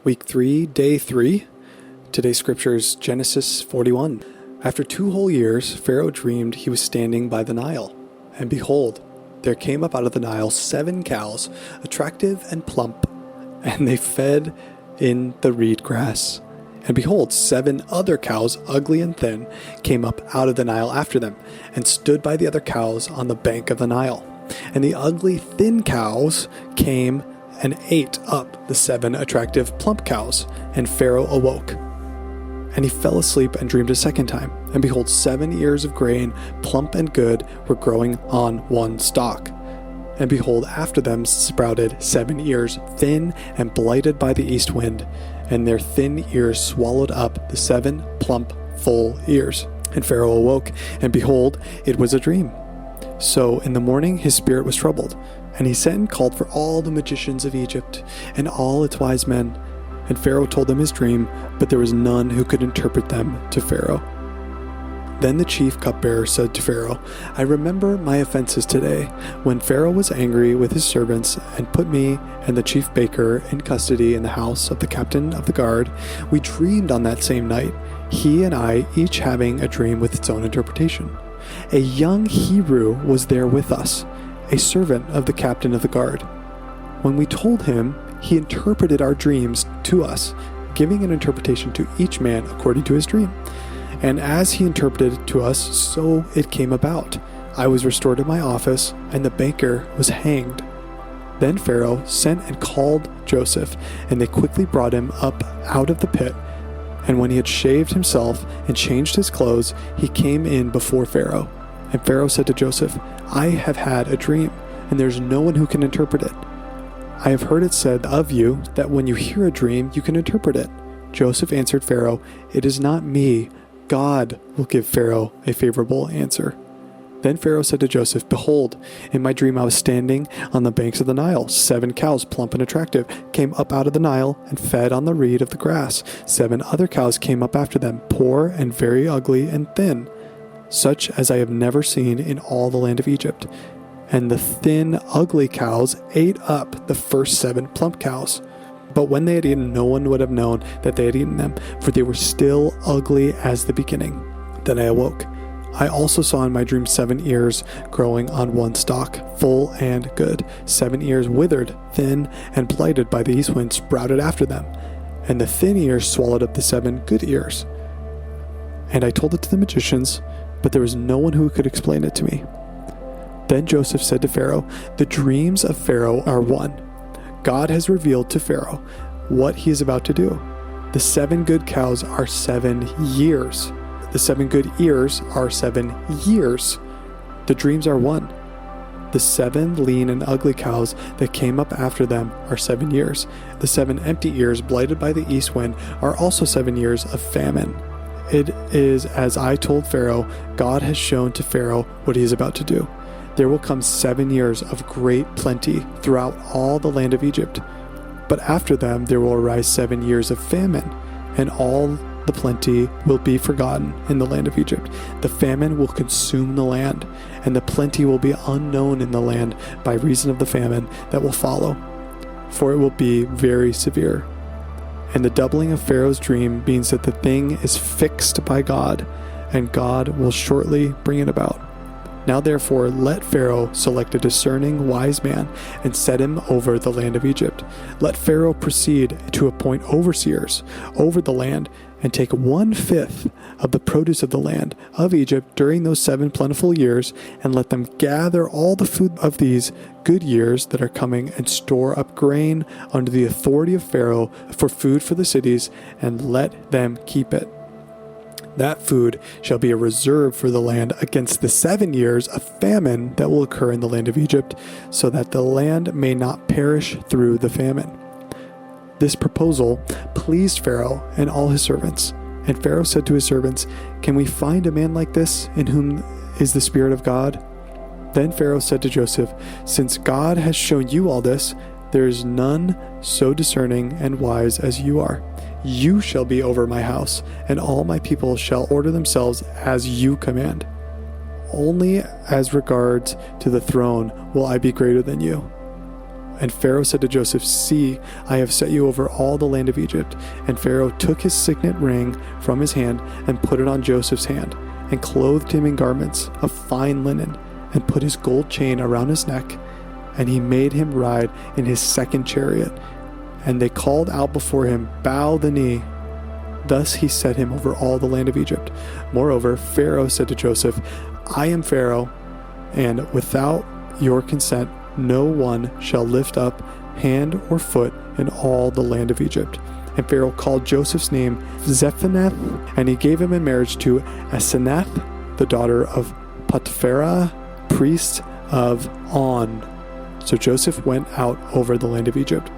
Week 3, Day 3. Today's scripture is Genesis 41. After 2 whole years, Pharaoh dreamed he was standing by the Nile. And behold, there came up out of the Nile 7 cows, attractive and plump, and they fed in the reed grass. And behold, 7 other cows, ugly and thin, came up out of the Nile after them, and stood by the other cows on the bank of the Nile. And the ugly, thin cows came and ate up the 7 attractive, plump cows. And Pharaoh awoke. And he fell asleep and dreamed a second time. And behold, 7 ears of grain, plump and good, were growing on one stalk. And behold, after them sprouted 7 ears, thin and blighted by the east wind. And their thin ears swallowed up the 7 plump, full ears. And Pharaoh awoke, and behold, it was a dream. So in the morning his spirit was troubled. And he sent and called for all the magicians of Egypt, and all its wise men. And Pharaoh told them his dream, but there was none who could interpret them to Pharaoh. Then the chief cupbearer said to Pharaoh, I remember my offenses today, when Pharaoh was angry with his servants, and put me and the chief baker in custody in the house of the captain of the guard. We dreamed on that same night, he and I, each having a dream with its own interpretation. A young Hebrew was there with us, a servant of the captain of the guard. When we told him, he interpreted our dreams to us, giving an interpretation to each man according to his dream. And as he interpreted it to us, so it came about. I was restored to my office, and the baker was hanged. Then Pharaoh sent and called Joseph, and they quickly brought him up out of the pit. And when he had shaved himself and changed his clothes, he came in before Pharaoh. And Pharaoh said to Joseph, I have had a dream, and there's no one who can interpret it. I have heard it said of you that when you hear a dream, you can interpret it. Joseph answered Pharaoh, It is not me. God will give Pharaoh a favorable answer. Then Pharaoh said to Joseph, Behold, in my dream I was standing on the banks of the Nile. 7 cows, plump and attractive, came up out of the Nile and fed on the reed of the grass. 7 other cows came up after them, poor and very ugly and thin, such as I have never seen in all the land of Egypt. And the thin, ugly cows ate up the first 7 plump cows. But when they had eaten, no one would have known that they had eaten them, for they were still ugly as the beginning. Then I awoke. I also saw in my dream 7 ears growing on one stalk, full and good. 7 ears withered, thin, and blighted by the east wind sprouted after them. And the thin ears swallowed up the 7 good ears. And I told it to the magicians, but there was no one who could explain it to me. Then Joseph said to Pharaoh, The dreams of Pharaoh are one. God has revealed to Pharaoh what he is about to do. The 7 good cows are 7 years. The 7 good ears are 7 years. The dreams are one. The 7 lean and ugly cows that came up after them are 7 years. The 7 empty ears blighted by the east wind are also 7 years of famine. It is as I told Pharaoh, God has shown to Pharaoh what he is about to do. There will come 7 years of great plenty throughout all the land of Egypt. But after them there will arise 7 years of famine, and all the plenty will be forgotten in the land of Egypt. The famine will consume the land, and the plenty will be unknown in the land by reason of the famine that will follow, for it will be very severe. And the doubling of Pharaoh's dream means that the thing is fixed by God, and God will shortly bring it about. Now therefore let Pharaoh select a discerning wise man and set him over the land of Egypt. Let Pharaoh proceed to appoint overseers over the land and take 1/5 of the produce of the land of Egypt during those 7 plentiful years, and let them gather all the food of these good years that are coming and store up grain under the authority of Pharaoh for food for the cities, and let them keep it. That food shall be a reserve for the land against the 7 years of famine that will occur in the land of Egypt, so that the land may not perish through the famine. This proposal pleased Pharaoh and all his servants. And Pharaoh said to his servants, Can we find a man like this, in whom is the Spirit of God? Then Pharaoh said to Joseph, Since God has shown you all this, there is none so discerning and wise as you are. You shall be over my house, and all my people shall order themselves as you command. Only as regards to the throne will I be greater than you. And Pharaoh said to Joseph, "See, I have set you over all the land of Egypt." And Pharaoh took his signet ring from his hand and put it on Joseph's hand, and clothed him in garments of fine linen, and put his gold chain around his neck. And he made him ride in his second chariot. And they called out before him, "Bow the knee." Thus he set him over all the land of Egypt. Moreover, Pharaoh said to Joseph, "I am Pharaoh, and without your consent no one shall lift up hand or foot in all the land of Egypt." And Pharaoh called Joseph's name Zephanath, and he gave him in marriage to Asenath, the daughter of Potiphera, priest of On. So Joseph went out over the land of Egypt.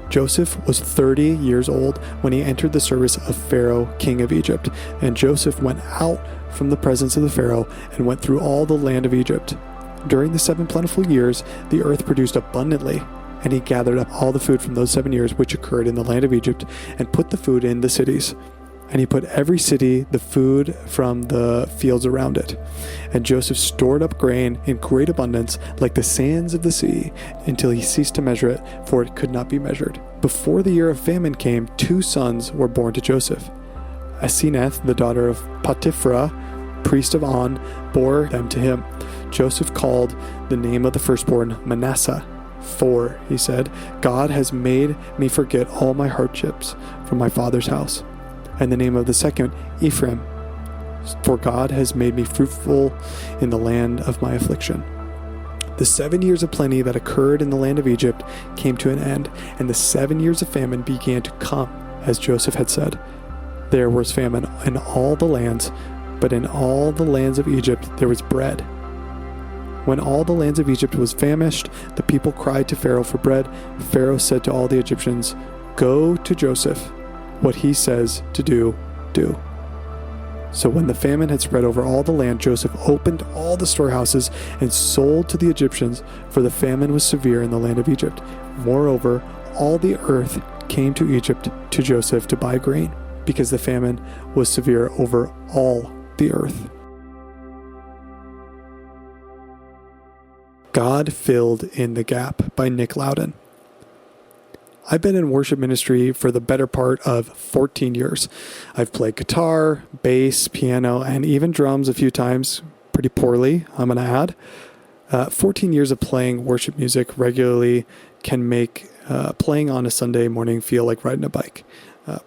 Joseph was 30 years old when he entered the service of Pharaoh, king of Egypt. And Joseph went out from the presence of the Pharaoh and went through all the land of Egypt. During the 7 plentiful years, the earth produced abundantly, and he gathered up all the food from those 7 years which occurred in the land of Egypt, and put the food in the cities. And he put every city the food from the fields around it. And Joseph stored up grain in great abundance, like the sands of the sea, until he ceased to measure it, for it could not be measured. Before the year of famine came, 2 sons were born to Joseph. Asenath, the daughter of Potiphera, priest of On, bore them to him. Joseph called the name of the firstborn Manasseh, for, he said, "God has made me forget all my hardships from my father's house." And the name of the second, Ephraim, for God has made me fruitful in the land of my affliction. The 7 years of plenty that occurred in the land of Egypt came to an end, and the 7 years of famine began to come, as Joseph had said. There was famine in all the lands, but in all the lands of Egypt there was bread. When all the lands of Egypt was famished, the people cried to Pharaoh for bread. Pharaoh said to all the Egyptians, "Go to Joseph. What he says to do, do." So when the famine had spread over all the land, Joseph opened all the storehouses and sold to the Egyptians, for the famine was severe in the land of Egypt. Moreover, all the earth came to Egypt to Joseph to buy grain, because the famine was severe over all the earth. God Filled in the Gap by Nick Loudon. I've been in worship ministry for the better part of 14 years. I've played guitar, bass, piano, and even drums a few times, pretty poorly, I'm going to add. 14 years of playing worship music regularly can make playing on a Sunday morning feel like riding a bike.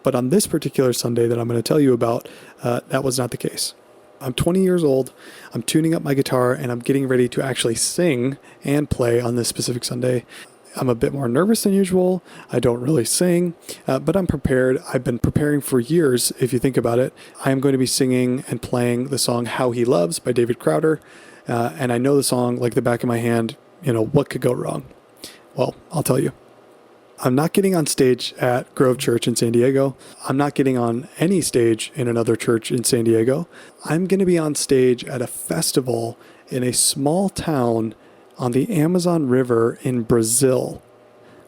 But on this particular Sunday that I'm going to tell you about, that was not the case. I'm 20 years old, I'm tuning up my guitar, and I'm getting ready to actually sing and play on this specific Sunday. I'm a bit more nervous than usual. I don't really sing, but I'm prepared. I've been preparing for years, if you think about it. I am going to be singing and playing the song How He Loves by David Crowder, and I know the song like the back of my hand. What could go wrong? Well, I'll tell you. I'm not getting on stage at Grove Church in San Diego. I'm not getting on any stage in another church in San Diego. I'm going to be on stage at a festival in a small town on the Amazon River in Brazil.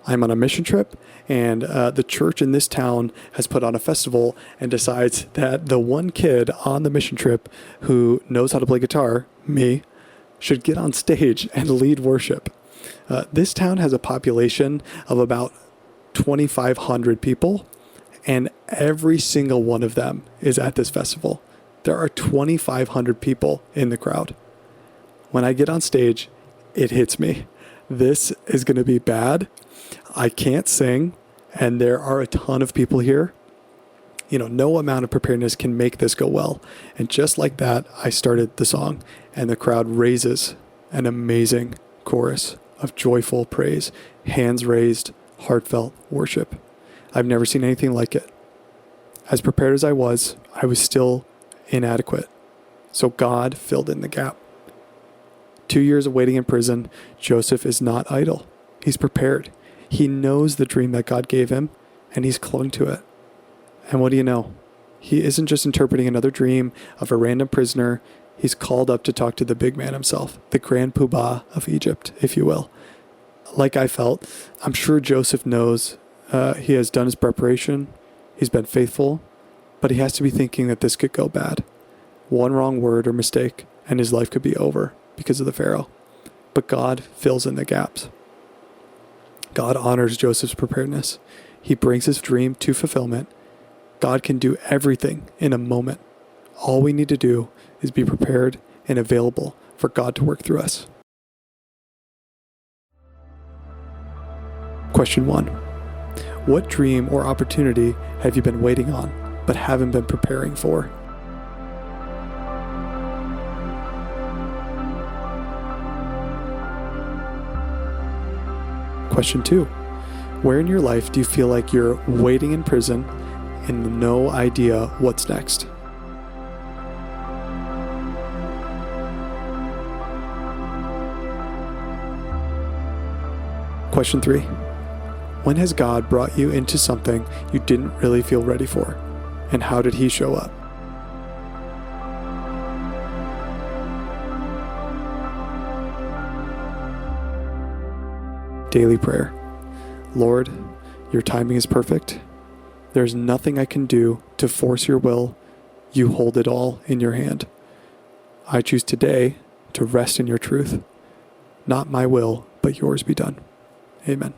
I'm on a mission trip, and the church in this town has put on a festival and decides that the one kid on the mission trip who knows how to play guitar, me, should get on stage and lead worship. This town has a population of about 2,500 people, and every single one of them is at this festival. There are 2,500 people in the crowd. When I get on stage, it hits me. This is going to be bad. I can't sing, and there are a ton of people here. No amount of preparedness can make this go well. And just like that, I started the song, and the crowd raises an amazing chorus of joyful praise, hands raised, heartfelt worship. I've never seen anything like it. As prepared as I was still inadequate. So God filled in the gap. 2 years of waiting in prison, Joseph is not idle. He's prepared. He knows the dream that God gave him, and he's clung to it. And what do you know? He isn't just interpreting another dream of a random prisoner. He's called up to talk to the big man himself, the grand poobah of Egypt, if you will. Like I felt, I'm sure Joseph knows he has done his preparation. He's been faithful, but he has to be thinking that this could go bad. One wrong word or mistake, and his life could be over because of the Pharaoh. But God fills in the gaps. God honors Joseph's preparedness. He brings his dream to fulfillment. God can do everything in a moment. All we need to do is be prepared and available for God to work through us. Question 1. What dream or opportunity have you been waiting on but haven't been preparing for? Question 2. Where in your life do you feel like you're waiting in prison and no idea what's next? Question 3. When has God brought you into something you didn't really feel ready for? And how did He show up? Daily prayer. Lord, your timing is perfect. There's nothing I can do to force your will. You hold it all in your hand. I choose today to rest in your truth. Not my will, but yours be done. Amen.